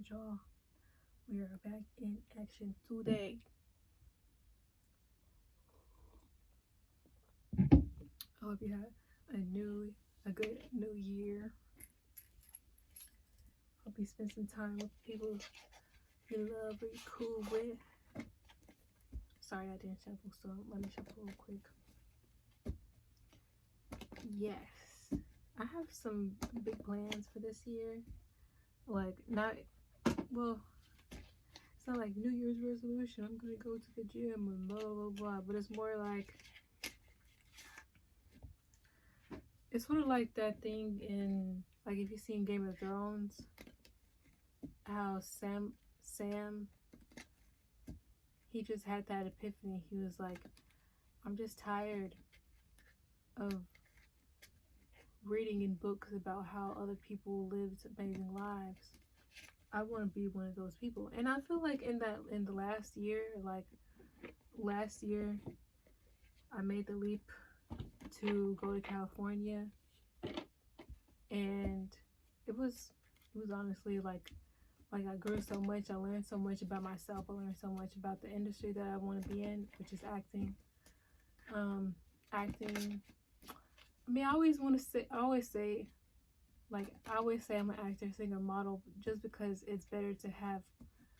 Alright, y'all. We are back in action today. I hope you had a good new year. Hope you spent some time with people you love or you cool with. Sorry I didn't shuffle, so let me shuffle real quick. Yes. I have some big plans for this year. Like, it's not like New Year's resolution, I'm gonna go to the gym and blah blah blah, but it's more like, it's sort of like that thing in, like, if you've seen Game of Thrones, how Sam, he just had that epiphany. He was like, I'm just tired of reading in books about how other people lived amazing lives. I want to be one of those people. And I feel like in the last year, I made the leap to go to California, and it was honestly like I grew so much. I learned so much about myself. I learned so much about the industry that I want to be in, which is acting. Acting. I mean, I always say I'm an actor, singer, model, just because it's better to have,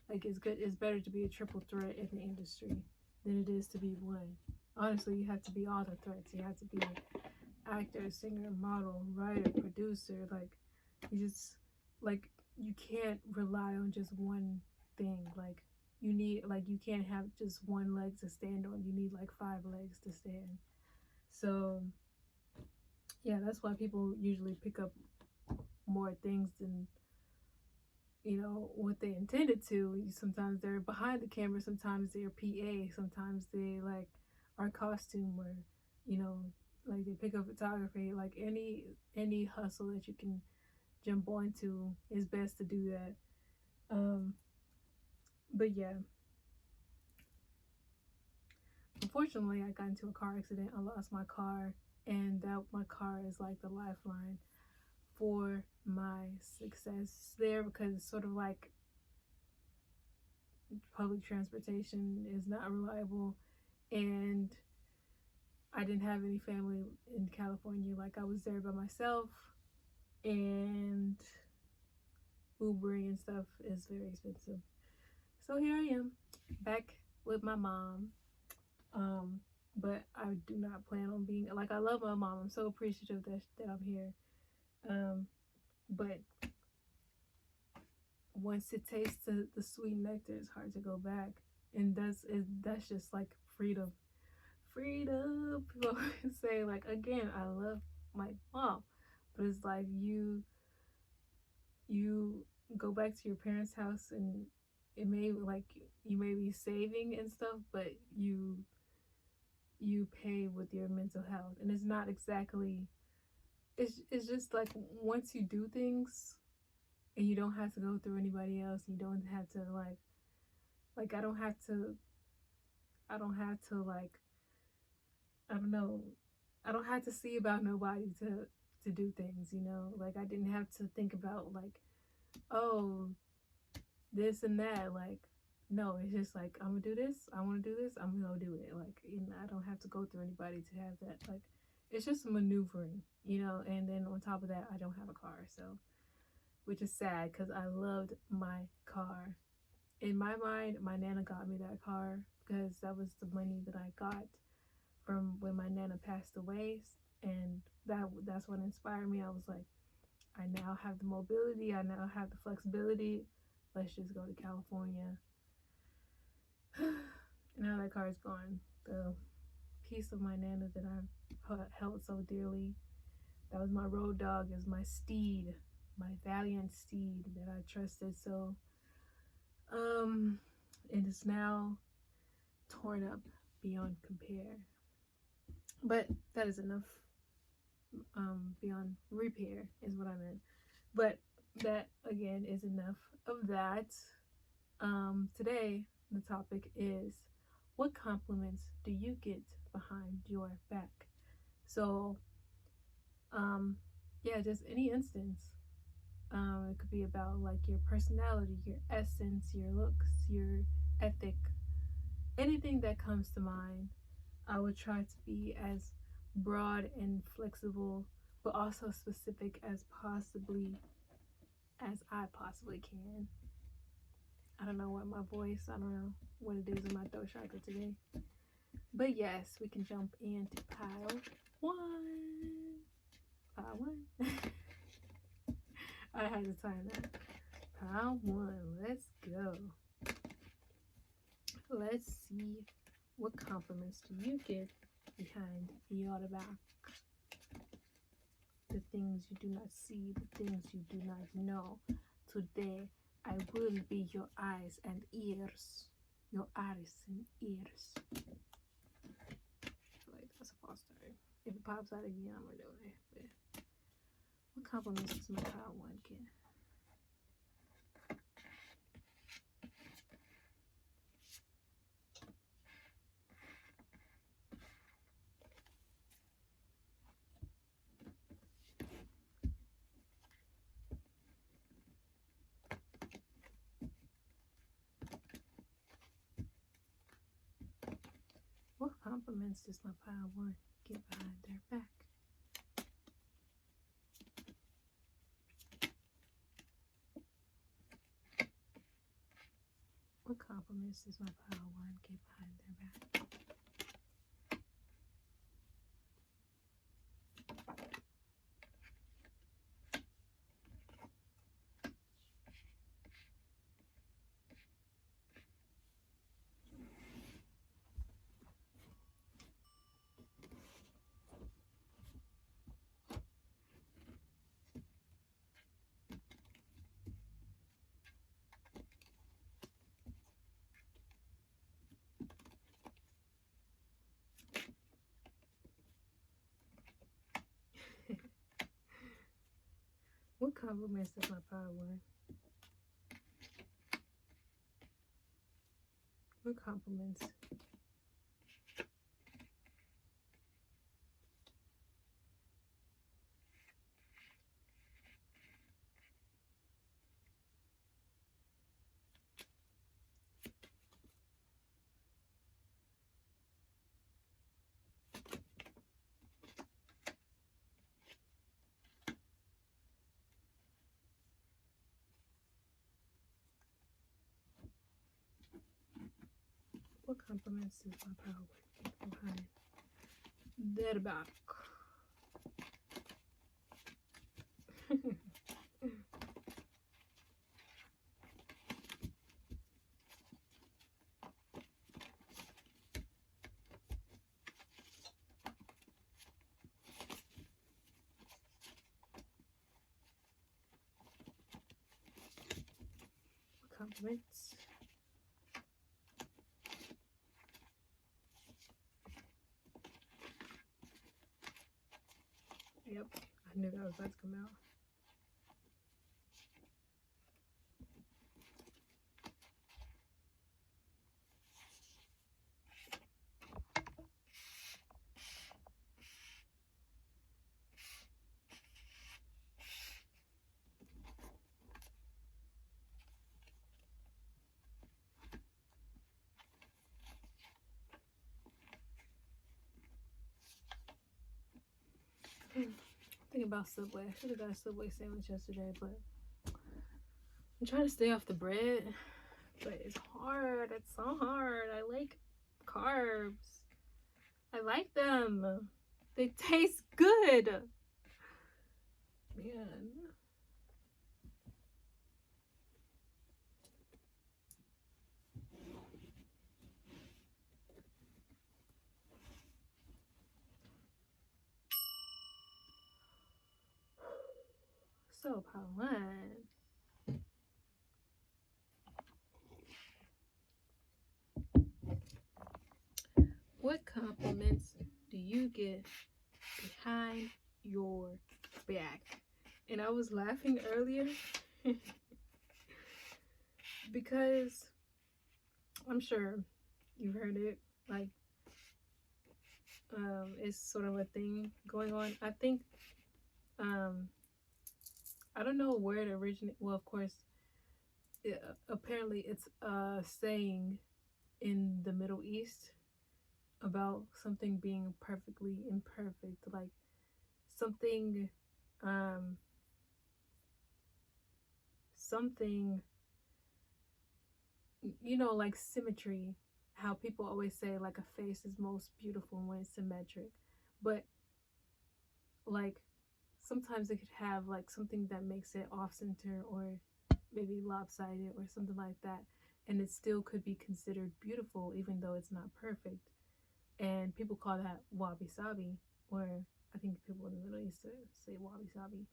like, it's better to be a triple threat in the industry than it is to be one. Honestly, you have to be all the threats. You have to be actor, singer, model, writer, producer. Like, you can't rely on just one thing. Like, you can't have just one leg to stand on. You need like 5 legs to stand. So yeah, that's why people usually pick up more things than what they intended to. Sometimes they're behind the camera, sometimes they're PA, sometimes they like are costume, or like they pick up photography. Like any hustle that you can jump onto, is best to do that. But yeah, unfortunately I got into a car accident. I lost my car, and my car is like the lifeline for my success there, because it's sort of like public transportation is not reliable, and I didn't have any family in California. Like, I was there by myself, and Ubering and stuff is very expensive. So here I am, back with my mom. But I do not plan on being, like, I love my mom. I'm so appreciative that I'm here. But once it tastes the sweet nectar, it's hard to go back. And that's just like freedom. Freedom. People say, like, again, I love my mom, but it's like you go back to your parents' house, and it may, like, you may be saving and stuff, but you pay with your mental health. And it's not exactly, it's just like, once you do things and you don't have to go through anybody else, you don't have to like I don't have to like, I don't know, I don't have to see about nobody to do things, like, I didn't have to think about, like, oh, this and that. Like, no, it's just like, I'm gonna do this, I want to do this, I'm gonna do it. Like, I don't have to go through anybody to have that. Like, it's just maneuvering, and then on top of that, I don't have a car, so, which is sad, because I loved my car. In my mind, my nana got me that car because that was the money that I got from when my nana passed away, and that's what inspired me. I was like, I now have the mobility, I now have the flexibility, let's just go to California. And now that car is gone. The piece of my nana that I held so dearly, that was my road dog, is my steed, my valiant steed that I trusted. So it is now torn up beyond compare. But that is enough. Beyond repair is what I meant. But that, again, is enough of that. Today the topic is, what compliments do you get behind your back? So yeah, just any instance It could be about like your personality, your essence, your looks, your ethic, anything that comes to mind. I would try to be as broad and flexible, but also specific as I possibly can. I don't know what my voice, I don't know what it is in my throat chakra today. But yes, we can jump into pile one. Pile one. I had to time that. Pile one. Let's go. Let's see what compliments do you get behind your back. The things you do not see, the things you do not know. Today, I will be your eyes and ears. Your eyes and ears. I feel like that's a false start. If it pops out again, I'm gonna do it. But what compliments does my pile one get? What compliments does my pile one get behind their back? What compliments does my pile one get behind their back? What compliments does my pile one? What compliments? What compliments does my pile one get behind their back? What compliments? Yep, I knew that was about to come out. Thinking about Subway. I should have got a Subway sandwich yesterday, but I'm trying to stay off the bread. But it's hard. It's so hard. I like carbs. I like them. They taste good. Man. So, Pauline, what compliments do you get behind your back? And I was laughing earlier because I'm sure you've heard it. Like, it's sort of a thing going on. I think I don't know where it originated. Well, of course, apparently it's a saying in the Middle East about something being perfectly imperfect, like something, um, something, like symmetry. How people always say like a face is most beautiful when it's symmetric, but like sometimes it could have like something that makes it off center or maybe lopsided or something like that, and it still could be considered beautiful even though it's not perfect. And people call that wabi sabi, or I think people in the Middle East say wabi sabi.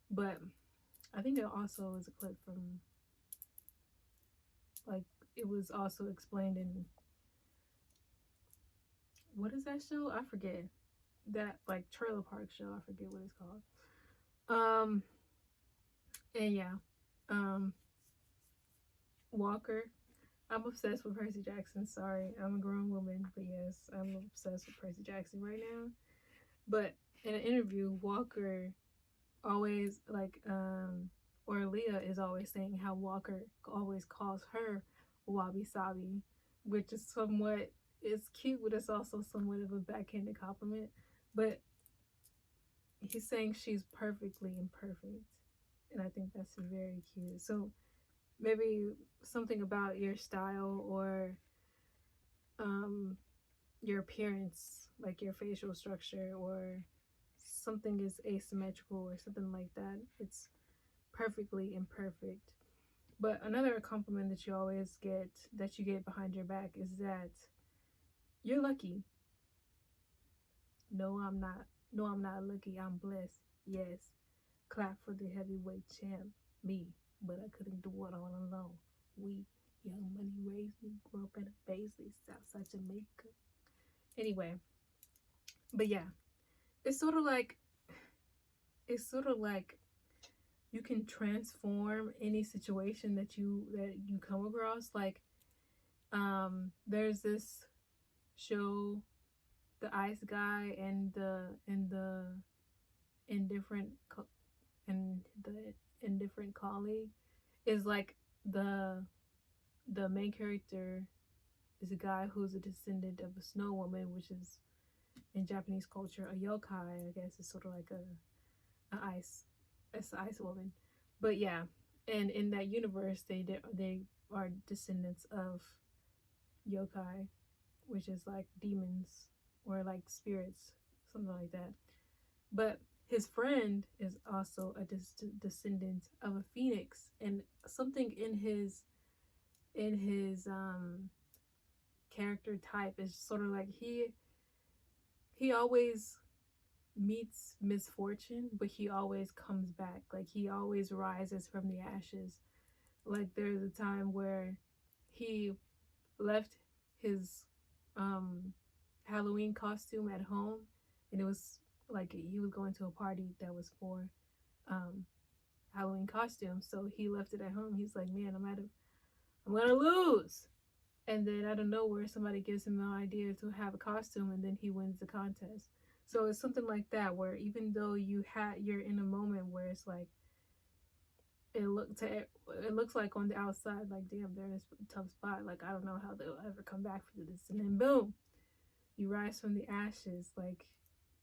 But I think it also is a clip from, like, it was also explained in, what is that show? I forget. That like trailer park show. I forget what it's called. Um, and yeah, um, Walker. I'm obsessed with Percy Jackson. Sorry, I'm a grown woman, but yes, I'm obsessed with Percy Jackson right now. But in an interview, Walker always or Leah is always saying how Walker always calls her Wabi Sabi, which is somewhat, it's cute, but it's also somewhat of a backhanded compliment. But he's saying she's perfectly imperfect, and I think that's very cute. So maybe something about your style or um your appearance, like your facial structure, or something is asymmetrical or something like that. It's perfectly imperfect. But another compliment that you always get, that you get behind your back, is that you're lucky. No, I'm not. No, I'm not lucky. I'm blessed. Yes. Clap for the heavyweight champ, me. But I couldn't do it all alone. We, Young Money raised me, grew up in a Paisley, Southside Jamaica. Anyway, but yeah, it's sort of like it's sort of like you can transform any situation that you come across. Like, there's this show, the Ice Guy and the indifferent and the indifferent colleague, is like the the main character is a guy who's a descendant of a snow woman, which is in Japanese culture a yokai. I guess it's sort of like a ice, it's an ice woman. But yeah, and in that universe, they are descendants of yokai, which is like demons or like spirits, something like that. But his friend is also a descendant of a phoenix, and something in his character type is sort of like he always meets misfortune, but he always comes back. Like, he always rises from the ashes. Like, there's a time where he left his um Halloween costume at home, and it was like he was going to a party that was for um Halloween costume, so he left it at home. He's like, man, I'm gonna lose. And then out of nowhere, somebody gives him the idea to have a costume, and then he wins the contest. So it's something like that, where even though you're in a moment where it's like it looks like on the outside, like, damn, they're in this tough spot, like, I don't know how they'll ever come back from this, and then boom, you rise from the ashes. Like,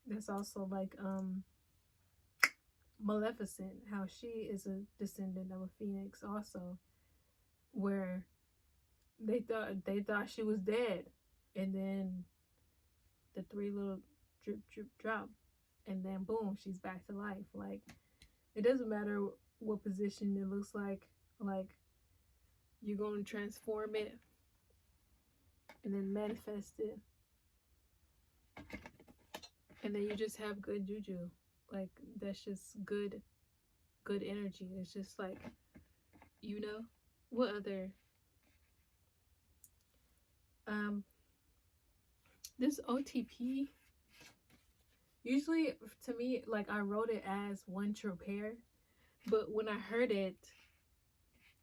there's also like Maleficent, how she is a descendant of a phoenix also, where they thought she was dead, and then the three little drip drip drop, and then boom, she's back to life. Like, it doesn't matter what position it looks like you're going to transform it and then manifest it, and then you just have good juju. Like, that's just good energy. It's just like, what other um this OTP, usually to me, like, I wrote it as one true pair, but when I heard it,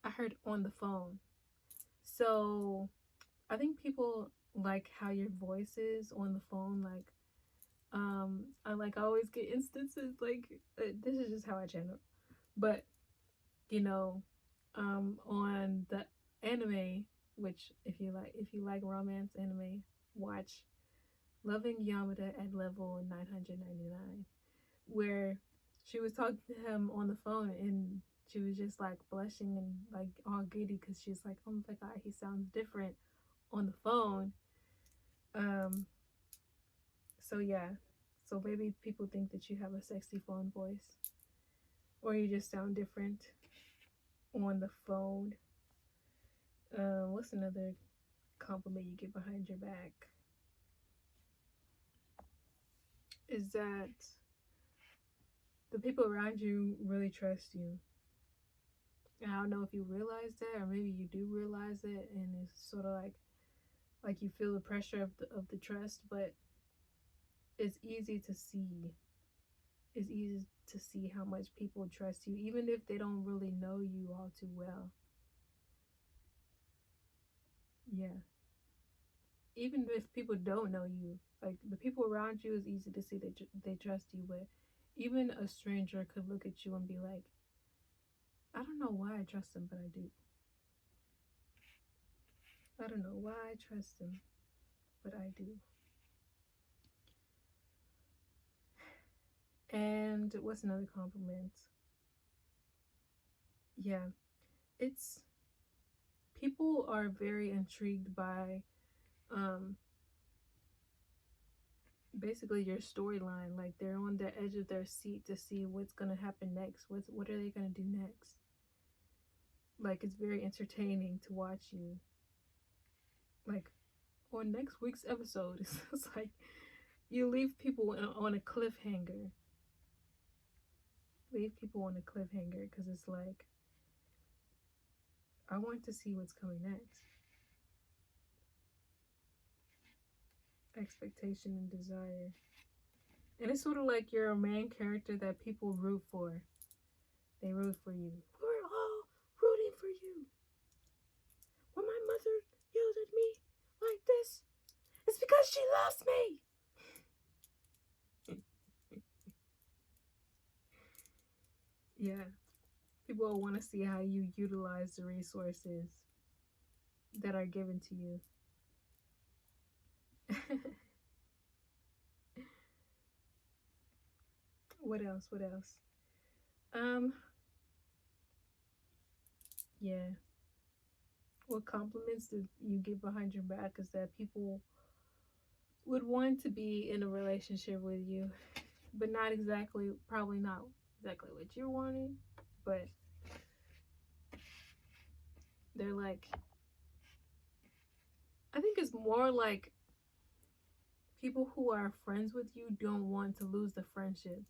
I heard on the phone. So I think people like how your voice is on the phone. Like, I always get instances like, this is just how I channel. But you know, on the anime, which if you like romance anime, watch Loving Yamada at level 999, where she was talking to him on the phone and she was just like blushing and like all giddy because she's like, oh my god, he sounds different on the phone. Um, so yeah, so maybe people think that you have a sexy phone voice, or you just sound different on the phone. What's another compliment you get behind your back? Is that the people around you really trust you. And I don't know if you realize that, or maybe you do realize it, and it's sort of like you feel the pressure of the trust, but it's easy to see. It's easy to see how much people trust you, even if they don't really know you all too well. Yeah. Even if people don't know you, like the people around you, is easy to see that they trust you, but even a stranger could look at you and be like, I don't know why I trust them, but I do. I don't know why I trust them, but I do. And what's another compliment? Yeah, it's people are very intrigued by um basically your storyline. Like they're on the edge of their seat to see what's gonna happen next. What are they gonna do next? Like it's very entertaining to watch you. Like on next week's episode, it's like you leave people on a cliffhanger. Leave people on a cliffhanger because it's like I want to see what's coming next. Expectation and desire. And it's sort of like you're a main character that people root for. They root for you. We're all rooting for you. When my mother yelled at me like this, it's because she loves me. Yeah. People want to see how you utilize the resources that are given to you. What else? What else? Yeah. What compliments do you get behind your back is that people would want to be in a relationship with you, but probably not exactly what you're wanting, but they're like, I think it's more like people who are friends with you don't want to lose the friendship.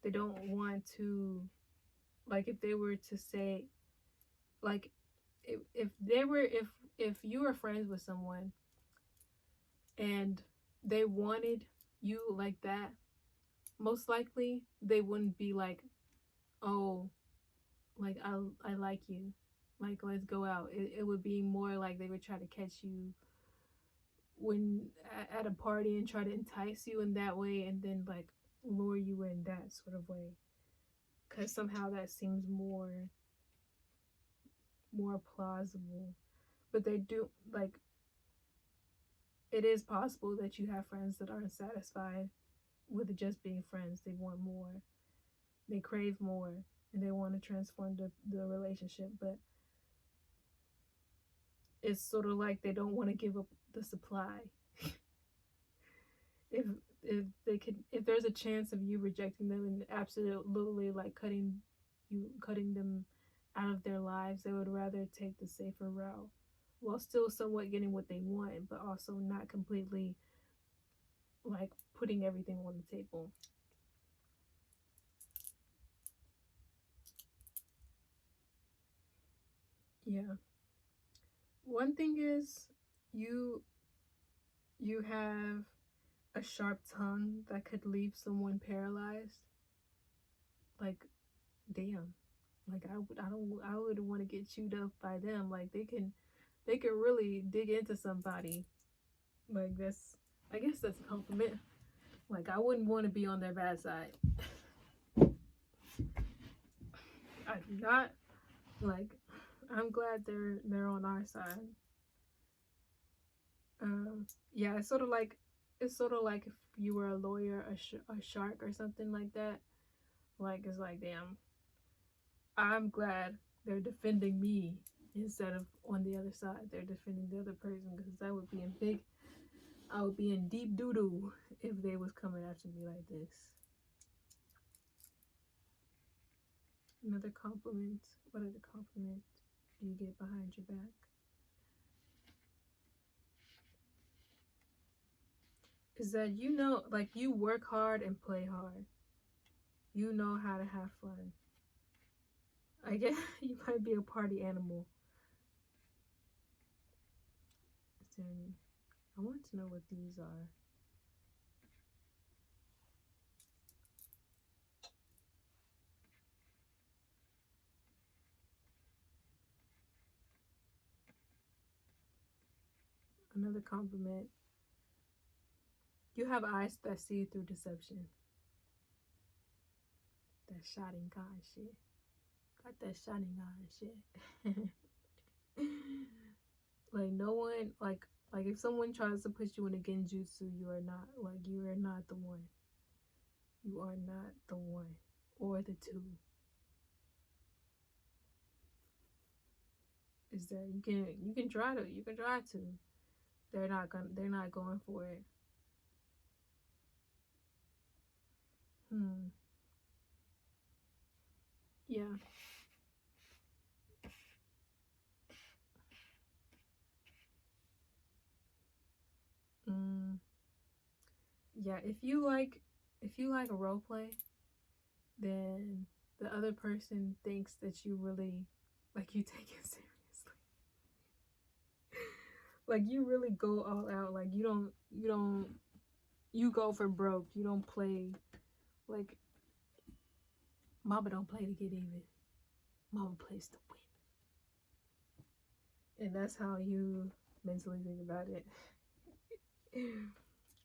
They don't want to, like, if they were to say, like, if you were friends with someone and they wanted you like that, most likely they wouldn't be like, oh, like I like you, like let's go out. It would be more like they would try to catch you when at a party and try to entice you in that way, and then like lure you in that sort of way, because somehow that seems more plausible. But they do, like, it is possible that you have friends that aren't satisfied with just being friends. They want more, they crave more, and they want to transform the relationship, but it's sort of like they don't want to give up the supply. if if there's a chance of you rejecting them and absolutely like cutting them out of their lives, they would rather take the safer route while still somewhat getting what they want, but also not completely like putting everything on the table. Yeah. One thing is you you have a sharp tongue that could leave someone paralyzed. Like, damn. Like I would want to get chewed up by them. Like they can really dig into somebody. Like that's, I guess that's a compliment. Like I wouldn't want to be on their bad side. I do not like. I'm glad they're on our side. Yeah, it's sort of like if you were a lawyer, a shark or something like that. Like it's like, damn, I'm glad they're defending me instead of on the other side they're defending the other person, because I would be in deep doo doo if they was coming after me like this. Another compliment. What other compliment do you get behind your back? Is that like you work hard and play hard. You know how to have fun. I guess you might be a party animal. Then I want to know what these are. Another compliment. You have eyes that see through deception. That shining eye shit. Got that shining eye shit. Like no one like if someone tries to put you in a genjutsu, you are not the one. You are not the one or the two. Is that you can try to. They're not going for it. Yeah. Yeah, if you like a role play, then the other person thinks that you really you take it seriously. Like you really go all out. Like you go for broke. You don't play like Mama don't play to get even. Mama plays to win. And that's how you mentally think about it.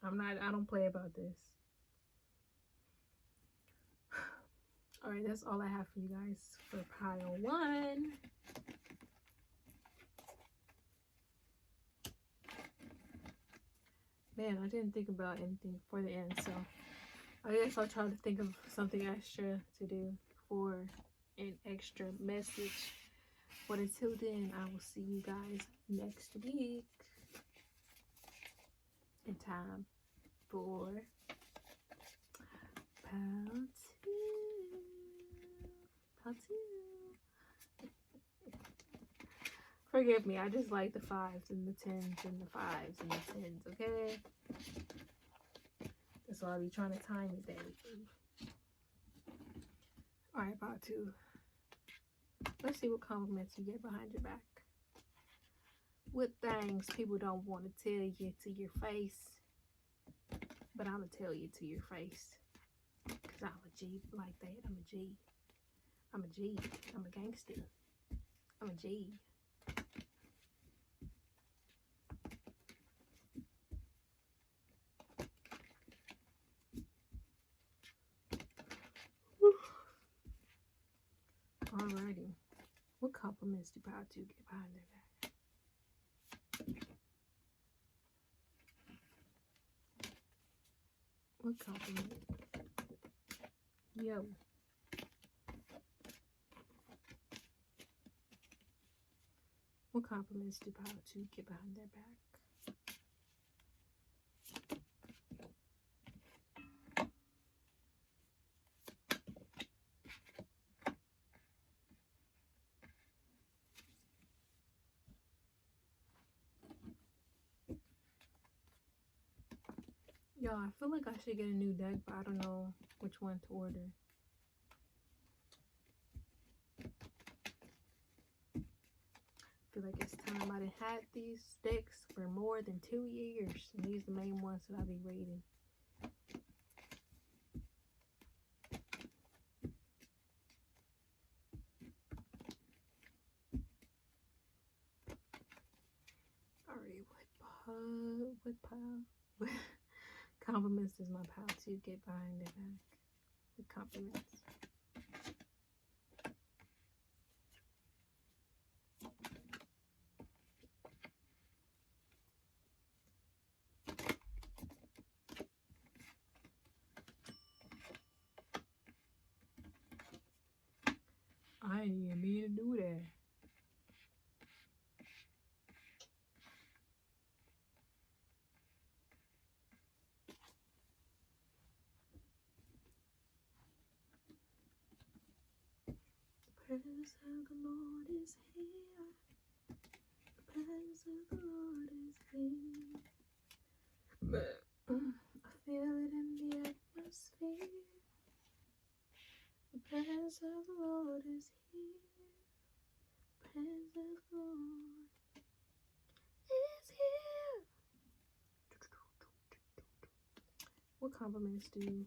I don't play about this. Alright, that's all I have for you guys for pile 1. Man, I didn't think about anything for the end, so I guess I'll try to think of something extra to do for an extra message. But until then, I will see you guys next week in time for Part 2. Forgive me, I just like the 5s and the 10s and the 5s and the 10s, okay? That's why I be trying to time it that way. Alright, Part 2. Let's see what compliments you get behind your back. What things people don't want to tell you to your face, but I'm going to tell you to your face. Because I'm a G like that. I'm a G. I'm a G. I'm a gangster. I'm a G. Alrighty. What compliments do Part 2 get behind their back? What compliment? Yo. What compliments do Part 2 get behind their back? Yo, I feel like I should get a new deck, but I don't know which one to order. I feel like it's time. I done had these decks for more than 2 years, and these are the main ones that I be reading. Alright, what compliments does my pile 2 get behind their back? What compliments? of the Lord is here. The presence of the Lord is here. I feel it in the atmosphere. The presence of the Lord is here. The presence of the Lord is here. What compliments do you?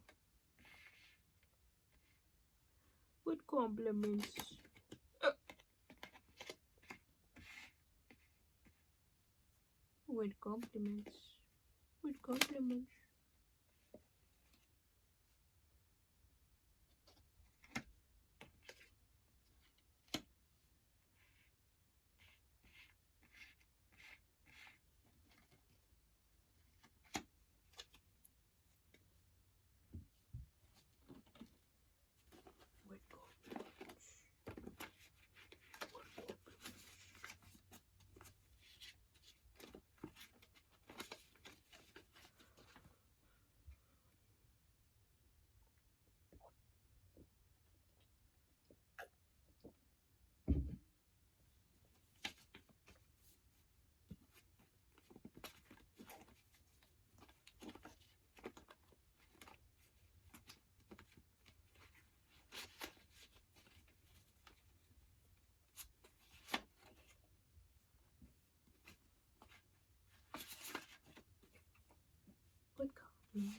What compliments? What compliments? What compliments? What compliments? What compliments?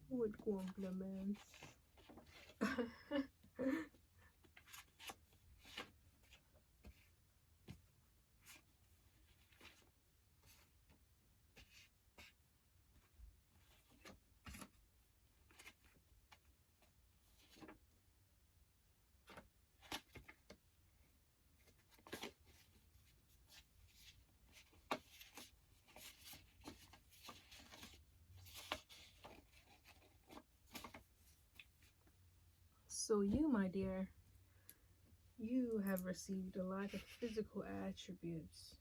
What compliments? So you, my dear, you have received a lot of physical attributes.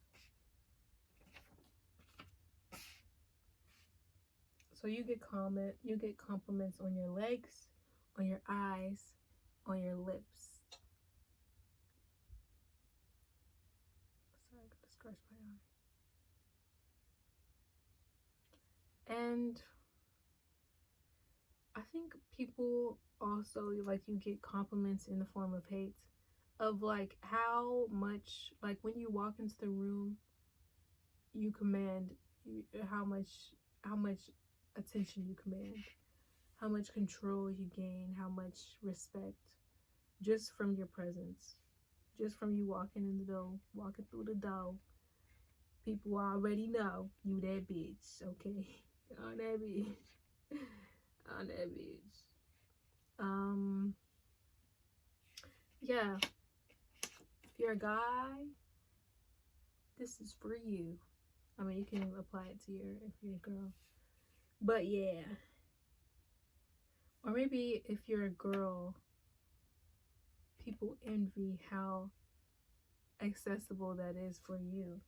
So you get compliments on your legs, on your eyes, on your lips. Sorry, I gotta scratch my eye. And I think people also, like, you get compliments in the form of hate, of like how much, like when you walk into the room, you command how much attention you command, how much control you gain, how much respect just from your presence, just from you walking through the door. People already know you that bitch, okay? On that bitch. On that bitch. Yeah. If you're a guy, this is for you. I mean, you can apply it to if you're a girl. But yeah. Or maybe if you're a girl, people envy how accessible that is for you.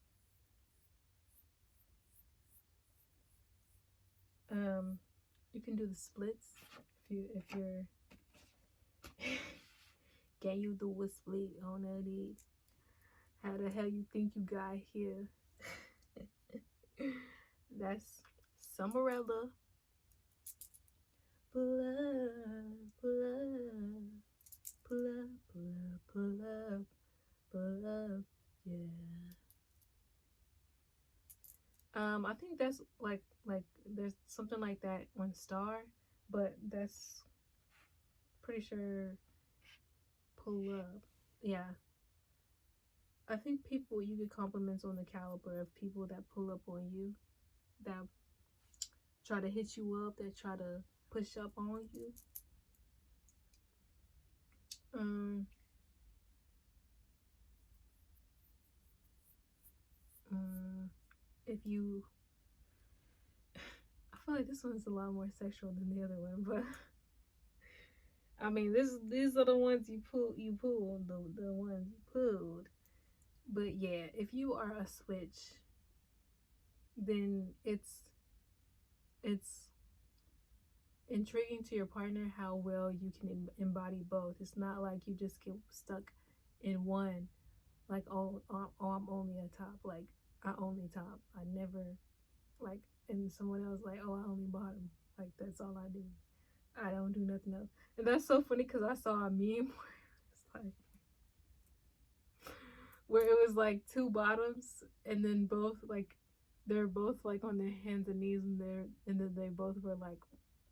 You can do the splits if you're can you do a split on that it? How the hell you think you got here? That's Summerella. Pull up, pull up, pull up, pull up, pull up, pull up, yeah. I think that's like there's something like that on Star, but that's pretty sure pull up. Yeah. I think you get compliments on the caliber of people that pull up on you, that try to hit you up, that try to push up on you. If you, I feel like this one's a lot more sexual than the other one, but I mean, these are the ones you pulled, the ones you pulled. But yeah, if you are a switch, then it's intriguing to your partner how well you can embody both. It's not like you just get stuck in one, like, I'm only a top, like, I only top, I never, like, and someone else like, oh, I only bottom, like, that's all I do, I don't do nothing else. And that's so funny because I saw a meme where it was like two bottoms, and then both, like, they're both like on their hands and knees, and then they both were like,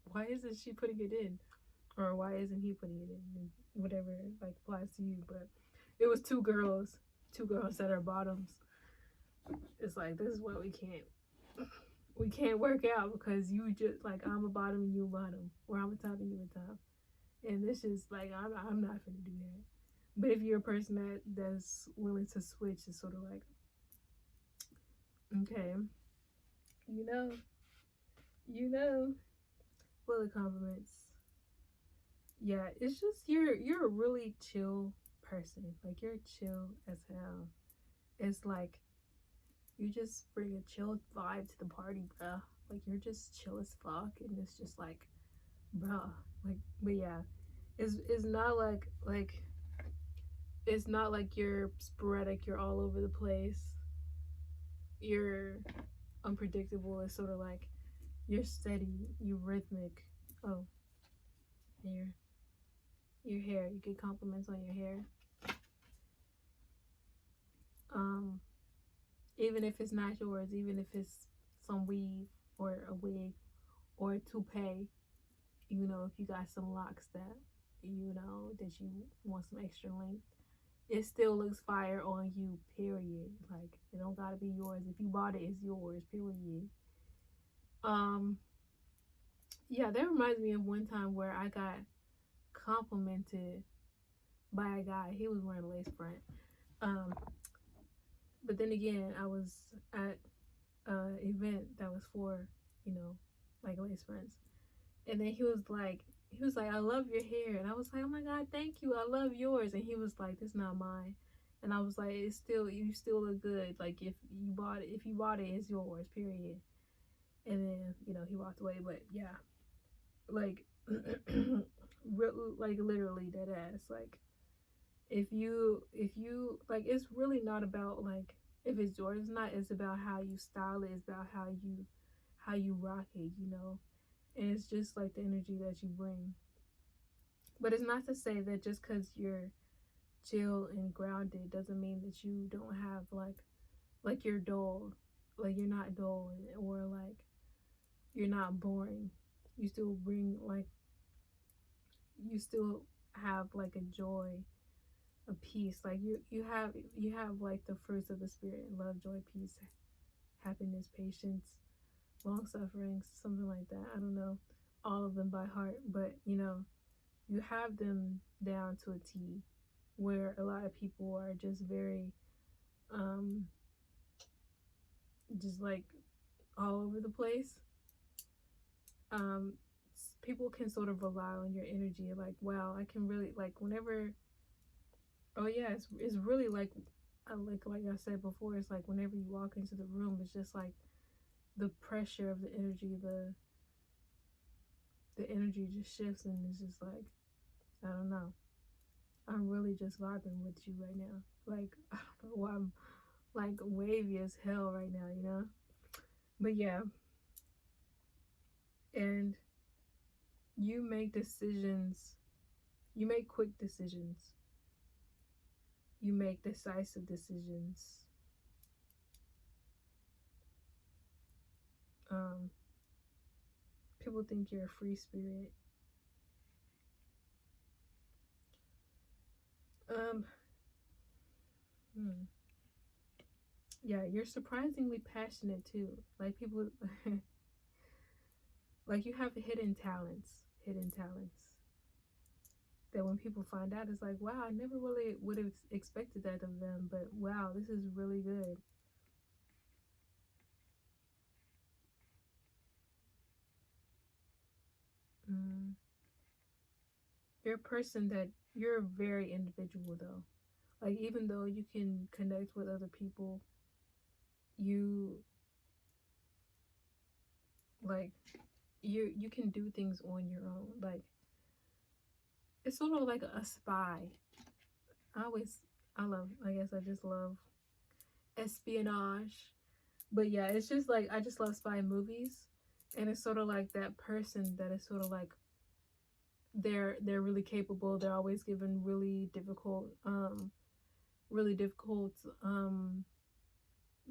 why isn't she putting it in, or why isn't he putting it in, and whatever, like, applies to you. But it was two girls that are bottoms. It's like, this is what we can't work out, because you just, like, I'm a bottom and you a bottom, or I'm a top and you a top, and this is like, I'm not gonna do that. But if you're a person that's willing to switch, it's sort of like, okay, you know, full of compliments. Yeah, it's just you're a really chill person. Like, you're chill as hell. It's like you just bring a chill vibe to the party, bruh. Like, you're just chill as fuck, and it's just like, bruh. Like, but yeah, it's not like it's not like you're sporadic. You're all over the place. You're unpredictable. It's sort of like you're steady. You rhythmic. Oh, and your hair. You get compliments on your hair. Um, Even if it's not yours, even if it's some weave or a wig or a toupee, you know, if you got some locks that that you want some extra length, it still looks fire on you, period. Like, it don't gotta be yours. If you bought it, it's yours, period. Um, yeah, that reminds me of one time where I got complimented by a guy. He was wearing a lace front. Um, but then again, I was at an event that was for, like, lace fronts. And then he was like, I love your hair. And I was like, oh my God, thank you. I love yours. And he was like, this is not mine. And I was like, you still look good. Like, if you bought it, it's yours, period. And then, he walked away. But yeah, like, like, literally dead ass. Like, if you like, it's really not about, like, if it's yours, it's about how you style it. It's about how you rock it, and it's just like the energy that you bring. But it's not to say that just because you're chill and grounded doesn't mean that you don't have, like you're dull. Like, you're not dull, or like you're not boring. You still bring, like, you still have, like, a joy, a peace. Like, you have like the fruits of the spirit: love, joy, peace, happiness, patience, long suffering, something like that. I don't know all of them by heart, but you have them down to a T, where a lot of people are just very just like all over the place. People can sort of rely on your energy, like, wow, I can really, like, whenever, oh yeah, it's really like, like I said before, it's like whenever you walk into the room, it's just like the pressure of the energy, the energy just shifts, and it's just like, I don't know, I'm really just vibing with you right now. Like, I don't know why I'm like wavy as hell right now. But yeah, and you make decisions, you make quick decisions, you make decisive decisions. People think you're a free spirit. Um, hmm. Yeah, you're surprisingly passionate too. Like, people, like, you have hidden talents that when people find out, it's like, wow, I never really would have expected that of them, but wow, this is really good. Mm. you're a person that you're very individual though. Like even though you can connect with other people, you like you can do things on your own. Like it's sort of like a spy. I always I love I guess I just love espionage. But yeah, it's just like I just love spy movies. And it's sort of like that person that is sort of like they're really capable. They're always given really difficult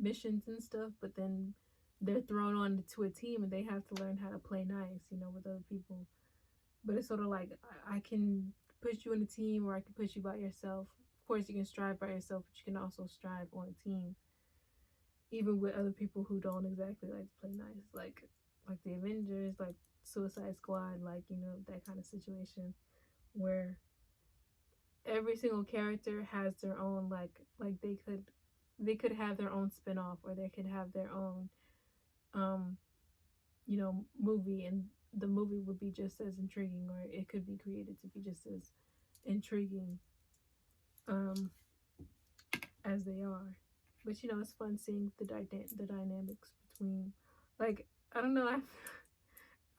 missions and stuff, but then they're thrown on to a team and they have to learn how to play nice, with other people. But it's sort of like I can push you in a team or I can push you by yourself. Of course, you can strive by yourself, but you can also strive on a team, even with other people who don't exactly like to play nice, like the Avengers, like Suicide Squad, like that kind of situation where every single character has their own like they could have their own spin-off or they could have their own um movie, and the movie would be just as intriguing, or it could be created to be just as intriguing um as they are. But it's fun seeing the dynamics between, like, I don't know,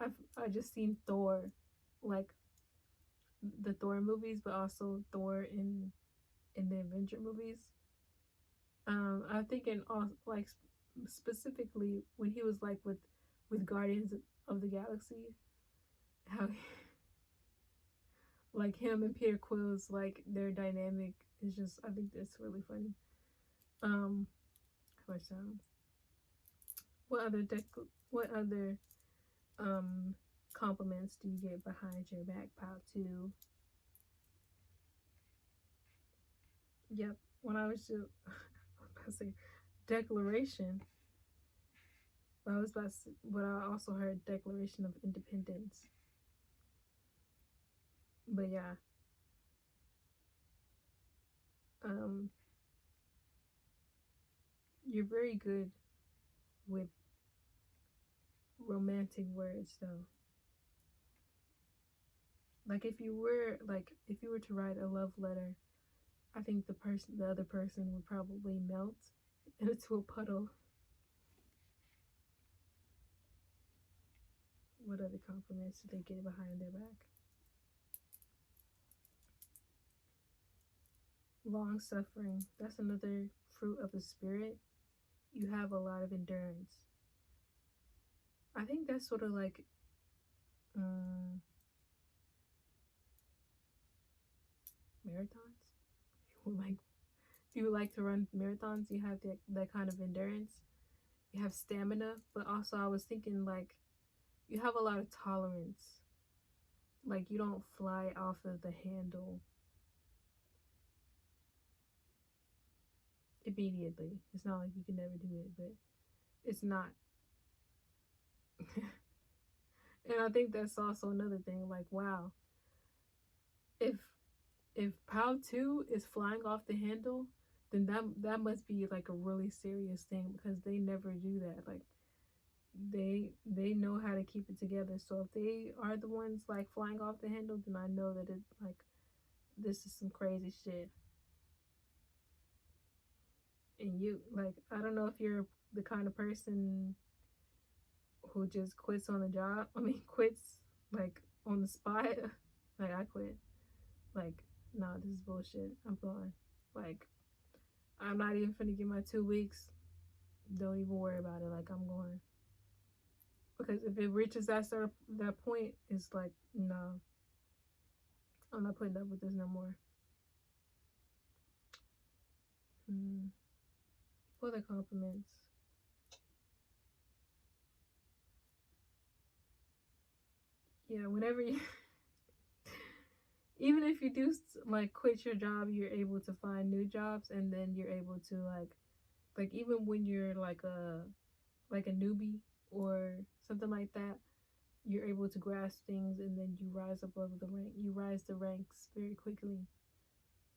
I just seen Thor, like the Thor movies, but also Thor in the Avenger movies. I'm thinking also like specifically when he was like with Guardians of the Galaxy, how like him and Peter Quill's like their dynamic is just, I think that's really funny. Um, what what other compliments do you get behind your back, Pop? Two? Yep. When I was just about to say declaration, but I also heard Declaration of Independence. But yeah, um, you're very good with romantic words, though. Like if you were to write a love letter, I think the other person would probably melt into a puddle. What other compliments did they get behind their back? Long suffering. That's another fruit of the spirit. You have a lot of endurance. I think that's sort of like um, marathons. Like if you would like to run marathons, you have that kind of endurance. You have stamina, but also I was thinking like you have a lot of tolerance. Like you don't fly off of the handle immediately. It's not like you can never do it, but it's not. And I think that's also another thing. Like, wow, if POW 2 is flying off the handle, then that must be like a really serious thing because they never do that. Like they know how to keep it together. So if they are the ones like flying off the handle, then I know that it's like this is some crazy shit. And you like I don't know if you're the kind of person who just quits on the job. I mean quits like on the spot. Like I quit. Like, nah, this is bullshit. I'm going. Like, I'm not even finna get my 2 weeks. Don't even worry about it. Like, I'm going. Because if it reaches that point, it's like, no, I'm not putting up with this no more. What other compliments? Yeah, whenever you, even if you do like quit your job, you're able to find new jobs, and then you're able to like even when you're like a newbie or something like that, you're able to grasp things and then you rise above the rank. You rise the ranks very quickly.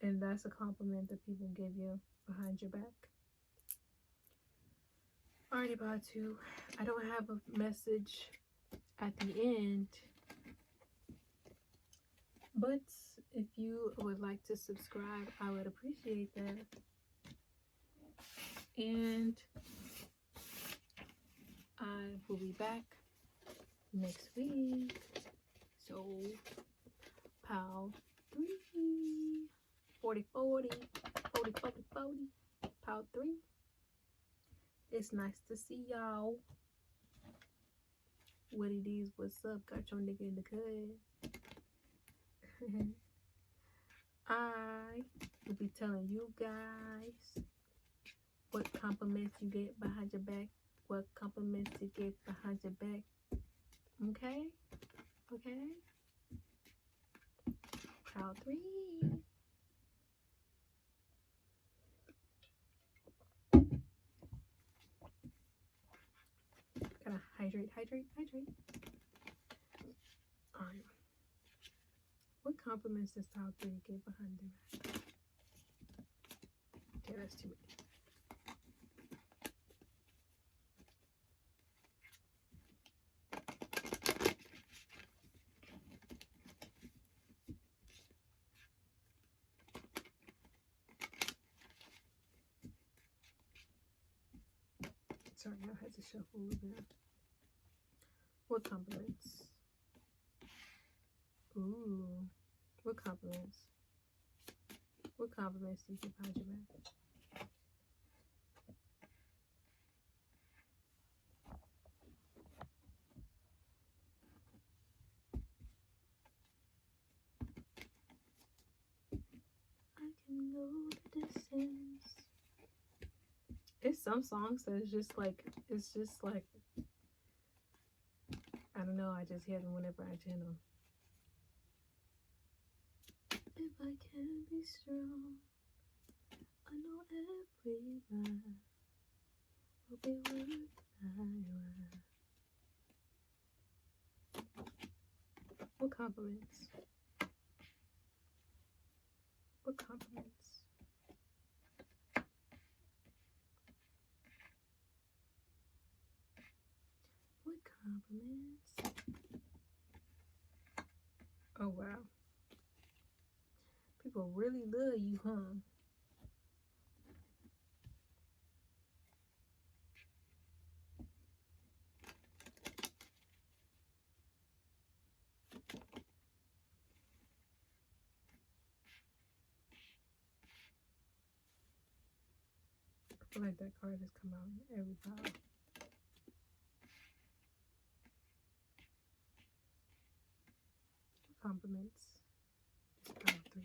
And that's a compliment that people give you behind your back. Alrighty, Batu. I don't have a message at the end. But if you would like to subscribe, I would appreciate that. And I will be back next week. So, POW 3, 40, 40, 40, 40, 40, POW 3. It's nice to see y'all. What it is, what's up? Got your nigga in the cut. I will be telling you guys what compliments you get behind your back, what compliments you get behind your back. Okay? Okay? POW 3. Gotta hydrate. Alright. What compliments does POW 3 get behind their back? Okay, that's too many. Sorry, I had to shuffle a little bit. What compliments? Ooh. What compliments? What compliments do you get behind your back? I can go the distance. It's some songs that it's just like, I don't know, I just hear them whenever I tune them. If I can be strong, I know every mile will be worth my while. What compliments? What compliments? What compliments? Oh wow. People really love you, huh? I feel like that card has come out in every pile. Compliments. Pile 3.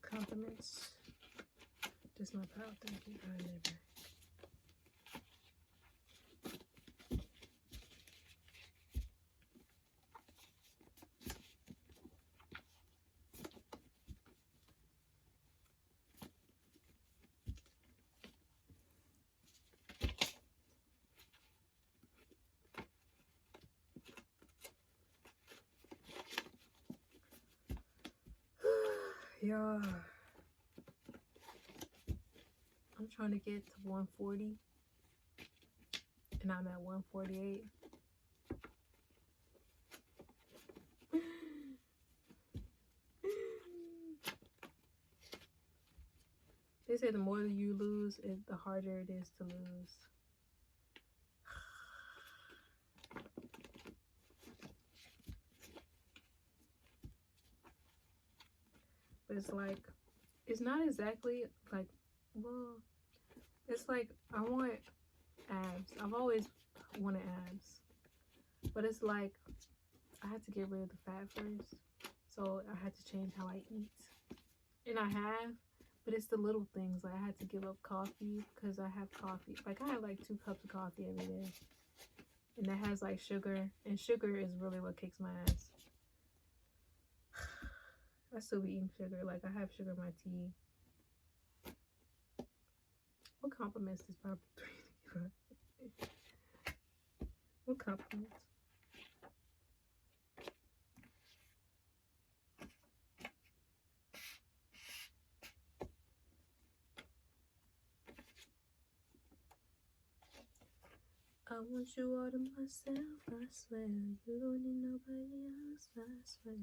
Compliments. Just my pile 3 keep behind their back. Yeah. I'm trying to get to 140 and I'm at 148. They say the more you lose, the harder it is to lose. But it's like, it's not exactly like, well, it's like I want abs. I've always wanted abs. But it's like I had to get rid of the fat first. So I had to change how I eat. And I have, but it's the little things. Like I had to give up coffee because I have coffee. Like I have like 2 cups of coffee every day. And that has like sugar. And sugar is really what kicks my ass. I still be eating sugar. Like I have sugar in my tea. What compliments does Pile 3 give us? What compliments? I want you all to myself, I swear. You don't need nobody else, I swear.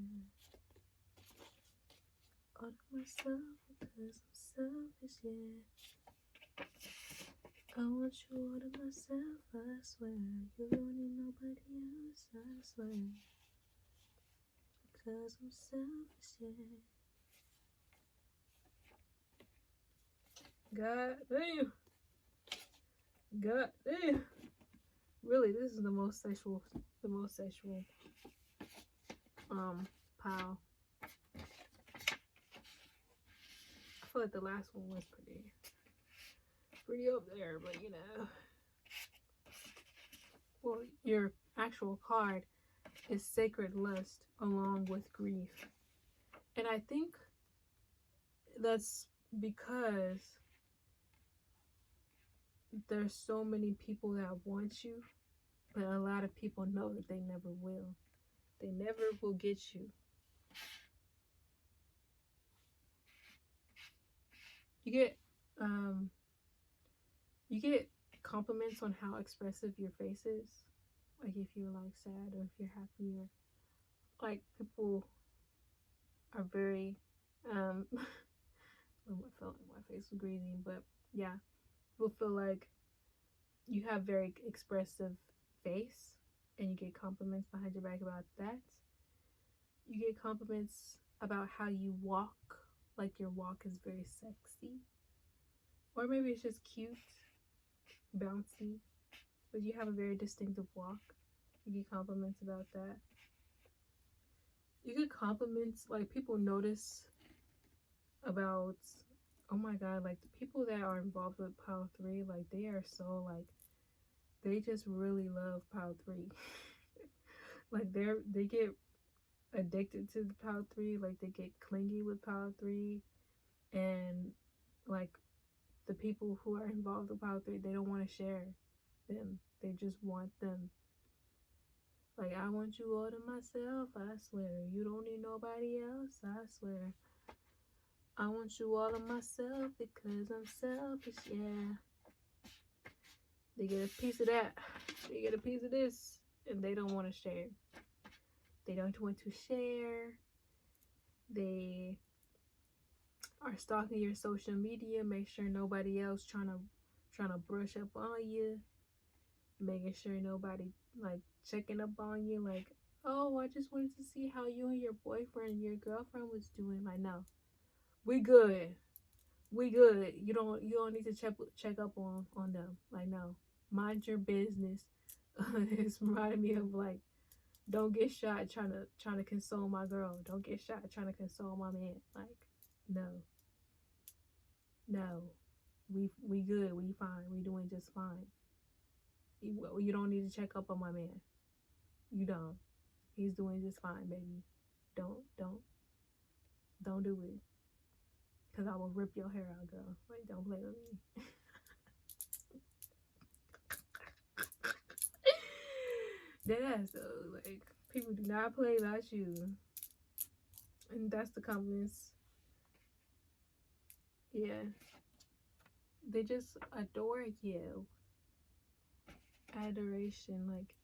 All to myself because I'm selfish, yeah. I want you all to myself, I swear. You don't need nobody else, I swear. Because I'm selfish, yeah. God damn. God damn. Really, this is the most sexual Pile. I feel like the last one was pretty up there, but you know. Well, your actual card is Sacred Lust along with Grief. And I think that's because there's so many people that want you, but a lot of people know that they never will. They never will get you. You get compliments on how expressive your face is. Like if you're like sad or if you're happy, or like people are very I felt like my face was greasy, but yeah, people feel like you have very expressive face, and you get compliments behind your back about that. You get compliments about how you walk, like your walk is very sexy, or maybe it's just cute, bouncy, but you have a very distinctive walk. You get compliments about that. You get compliments, like people notice about, oh my god, like the people that are involved with Pile 3, like they are so like, they just really love Pile 3. Like they get addicted to the Pile 3, like they get clingy with Pile 3, and like the people who are involved with Pile 3, they don't want to share them. They just want them. Like, I want you all to myself, I swear. You don't need nobody else, I swear. I want you all to myself because I'm selfish, yeah. They get a piece of that. They get a piece of this, and they don't want to share. They don't want to share. They are stalking your social media, make sure nobody else trying to brush up on you, making sure nobody like checking up on you, like, oh, I just wanted to see how you and your boyfriend, your girlfriend was doing. Like, no, we good. You don't need to check up on them. Like, no, mind your business. It's reminding me of like, don't get shot trying to console my girl. Don't get shot trying to console my man. Like, no, we good. We fine. We doing just fine. You don't need to check up on my man. You don't. He's doing just fine, baby. Don't do it. Cause I will rip your hair out, girl. Like, don't play with me. Deadass though. Like, people do not play about you. And that's the compliments. Yeah. They just adore you. Adoration. Like,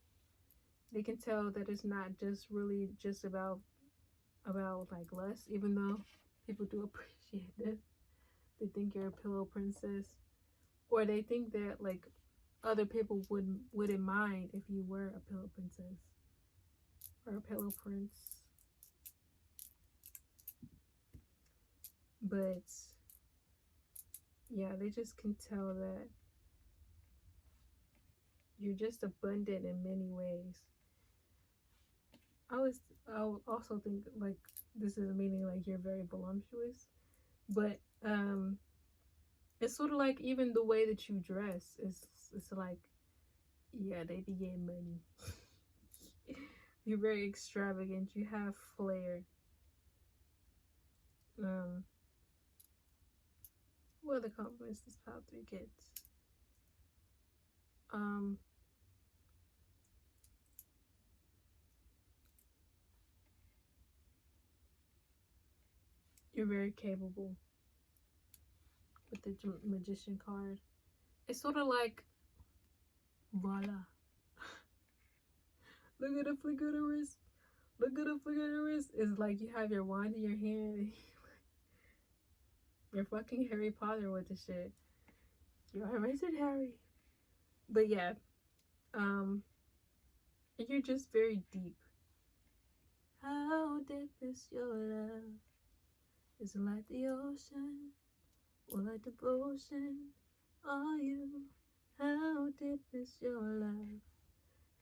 they can tell that it's not just really just about like lust, even though people do appreciate this. They think you're a pillow princess, or they think that like other people wouldn't mind if you were a pillow princess or a pillow prince. But yeah, they just can tell that you're just abundant in many ways. I also think like this is meaning like you're very voluptuous, but it's sort of like even the way that you dress is, it's like, yeah, they be getting money. You're very extravagant. You have flair. What other compliments does pile 3 get? You're very capable with the magician card. It's sort of like, voila. Look at the flick of the wrist. Look at the flick of the wrist. It's like you have your wand in your hand and you're fucking Harry Potter with the shit. You are amazing, Harry. But yeah, you're just very deep. How deep is your love? Is it like the ocean or like devotion? Are you? How deep is your love?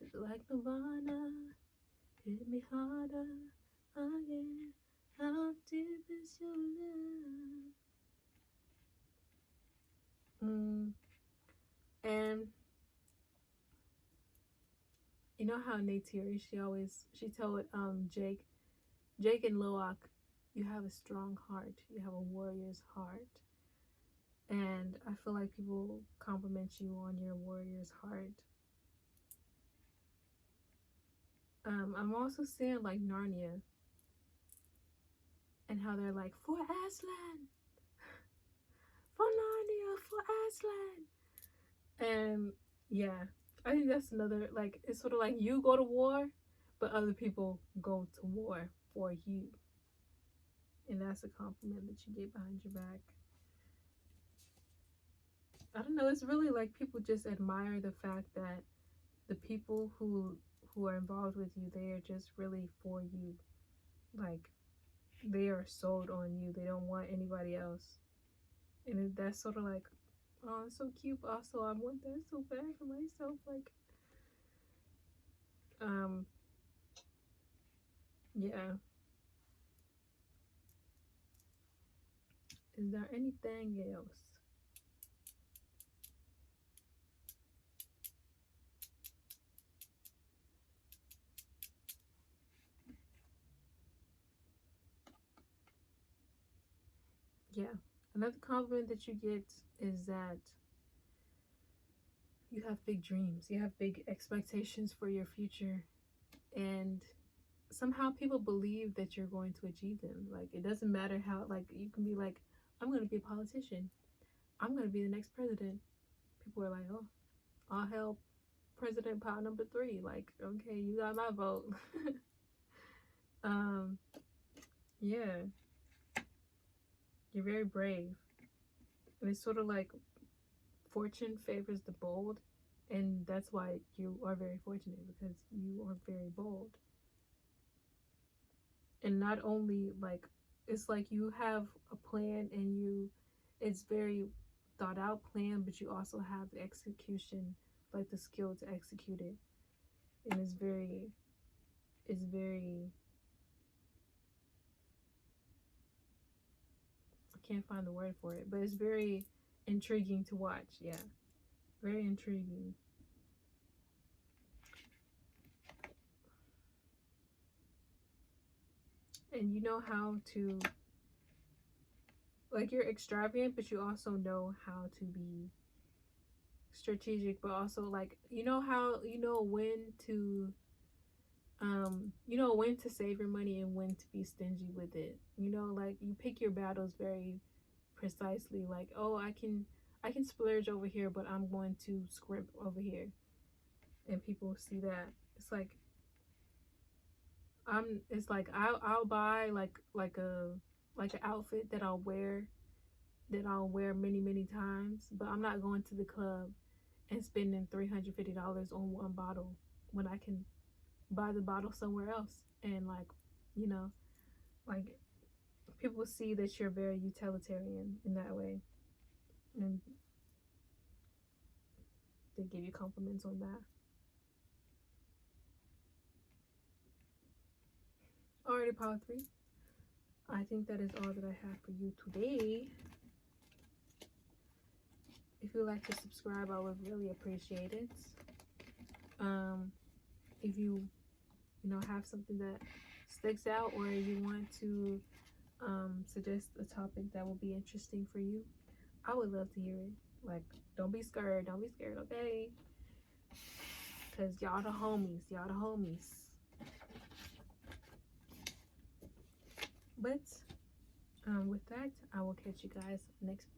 Is it like Nirvana? Hit me harder again. How deep is your love? And you know how Neytiri, she told Jake and Loak, you have a strong heart. You have a warrior's heart. And I feel like people compliment you on your warrior's heart. I'm also seeing like Narnia and how they're like, for Aslan, for Narnia, for Aslan. And yeah, I think that's another, like, it's sort of like you go to war, but other people go to war for you. And that's a compliment that you get behind your back. I don't know, it's really like people just admire the fact that the people who are involved with you, they are just really for you. Like, they are sold on you. They don't want anybody else. And that's sort of like, oh, it's so cute. Also, I want that so bad for myself. Like, yeah. Is there anything else? Yeah. Another compliment that you get is that you have big dreams. You have big expectations for your future. And somehow people believe that you're going to achieve them. Like, it doesn't matter how, like, you can be like, I'm going to be a politician. I'm going to be the next president. People are like, oh, I'll help President Pile number 3. Like, okay, you got my vote. Yeah. You're very brave. And it's sort of like fortune favors the bold. And that's why you are very fortunate, because you are very bold. And not only, like, it's like you have a plan and it's very thought out plan, but you also have the execution, like the skill to execute it. And it's very I can't find the word for it, but it's very intriguing to watch. Yeah, very intriguing. And you know how to, like, you're extravagant, but you also know how to be strategic, but also, like, you know when to save your money and when to be stingy with it. You know, like, you pick your battles very precisely. Like, oh, I can splurge over here, but I'm going to scrimp over here. And people see that. It's like I'll buy like an outfit that I'll wear many times, but I'm not going to the club and spending $350 on one bottle when I can buy the bottle somewhere else. And, like, you know, like, people see that you're very utilitarian in that way, and they give you compliments on that. Alrighty, Power 3. I think that is all that I have for you today. If you'd like to subscribe, I would really appreciate it. If you have something that sticks out, or you want to suggest a topic that will be interesting for you, I would love to hear it. Like, don't be scared. Don't be scared, okay? Because y'all the homies. Y'all the homies. But with that, I will catch you guys next